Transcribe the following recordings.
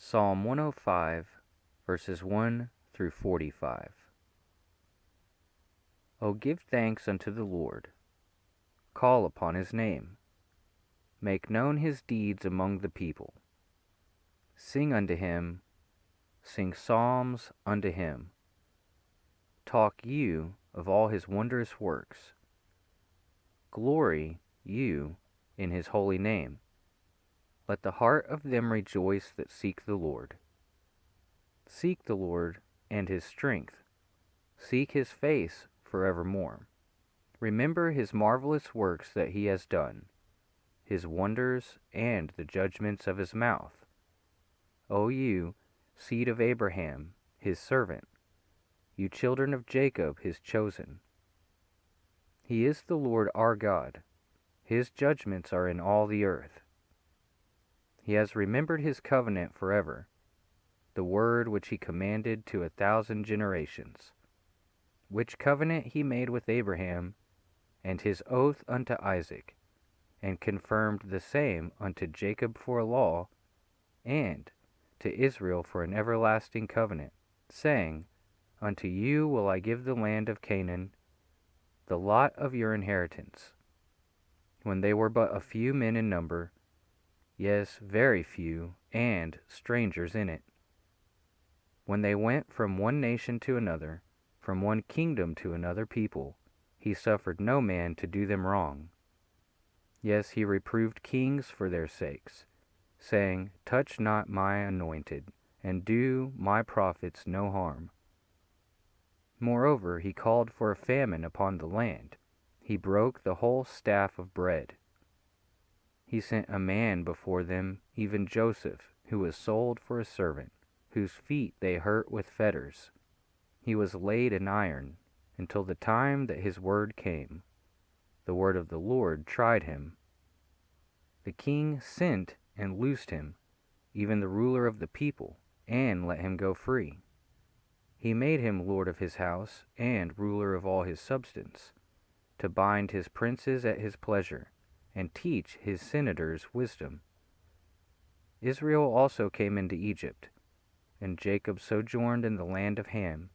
Psalm 105, verses 1 through 45. O give thanks unto the Lord, call upon his name, make known his deeds among the people. Sing unto him, sing psalms unto him. Talk you of all his wondrous works. Glory you in his holy name. Let the heart of them rejoice that seek the Lord. Seek the Lord and his strength. Seek his face forevermore. Remember his marvelous works that he has done, his wonders and the judgments of his mouth. O you, seed of Abraham, his servant, you children of Jacob, his chosen. He is the Lord our God. His judgments are in all the earth. He has remembered his covenant forever, the word which he commanded to 1,000 generations, which covenant he made with Abraham, and his oath unto Isaac, and confirmed the same unto Jacob for a law, and to Israel for an everlasting covenant, saying, Unto you will I give the land of Canaan, the lot of your inheritance. When they were but a few men in number, yes, very few, and strangers in it. When they went from one nation to another, from one kingdom to another people, he suffered no man to do them wrong. Yes, he reproved kings for their sakes, saying, Touch not my anointed, and do my prophets no harm. Moreover, he called for a famine upon the land. He broke the whole staff of bread. He sent a man before them, even Joseph, who was sold for a servant, whose feet they hurt with fetters. He was laid in iron, until the time that his word came. The word of the Lord tried him. The king sent and loosed him, even the ruler of the people, and let him go free. He made him lord of his house, and ruler of all his substance, to bind his princes at his pleasure, and teach his senators wisdom. Israel also came into Egypt, and Jacob sojourned in the land of Ham,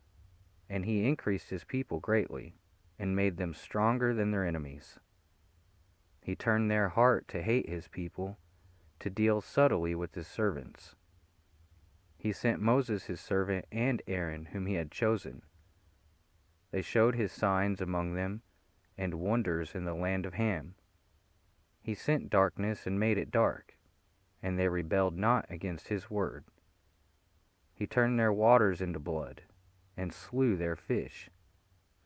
and he increased his people greatly, and made them stronger than their enemies. He turned their heart to hate his people, to deal subtly with his servants. He sent Moses his servant and Aaron, whom he had chosen. They showed his signs among them, and wonders in the land of Ham. He sent darkness and made it dark, and they rebelled not against his word. He turned their waters into blood, and slew their fish.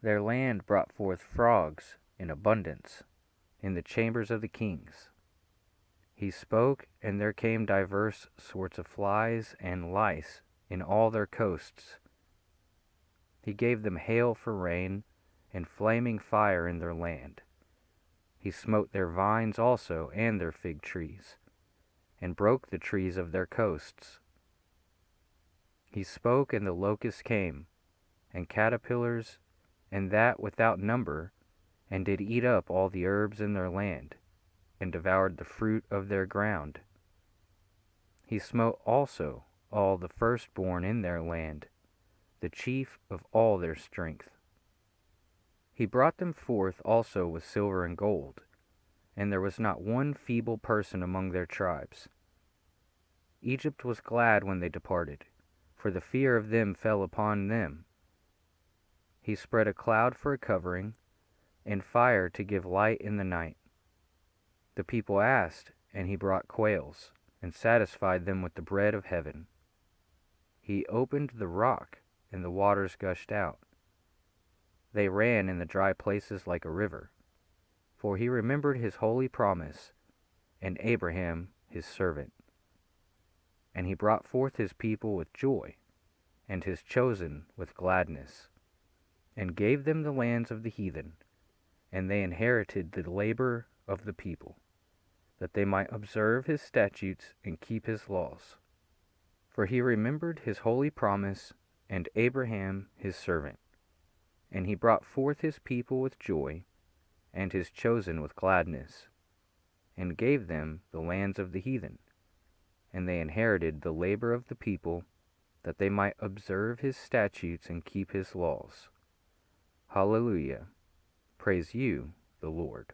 Their land brought forth frogs in abundance in the chambers of the kings. He spoke, and there came divers sorts of flies and lice in all their coasts. He gave them hail for rain, and flaming fire in their land. He smote their vines also and their fig trees, and broke the trees of their coasts. He spoke, and the locusts came, and caterpillars, and that without number, and did eat up all the herbs in their land, and devoured the fruit of their ground. He smote also all the firstborn in their land, the chief of all their strength. He brought them forth also with silver and gold, and there was not one feeble person among their tribes. Egypt was glad when they departed, for the fear of them fell upon them. He spread a cloud for a covering, and fire to give light in the night. The people asked, and he brought quails, and satisfied them with the bread of heaven. He opened the rock, and the waters gushed out. They ran in the dry places like a river, for he remembered his holy promise, and Abraham his servant. And he brought forth his people with joy, and his chosen with gladness, and gave them the lands of the heathen, and they inherited the labor of the people, that they might observe his statutes and keep his laws. For he remembered his holy promise, and Abraham his servant. And he brought forth his people with joy, and his chosen with gladness, and gave them the lands of the heathen, and they inherited the labor of the people, that they might observe his statutes and keep his laws. Hallelujah. Praise you, the Lord.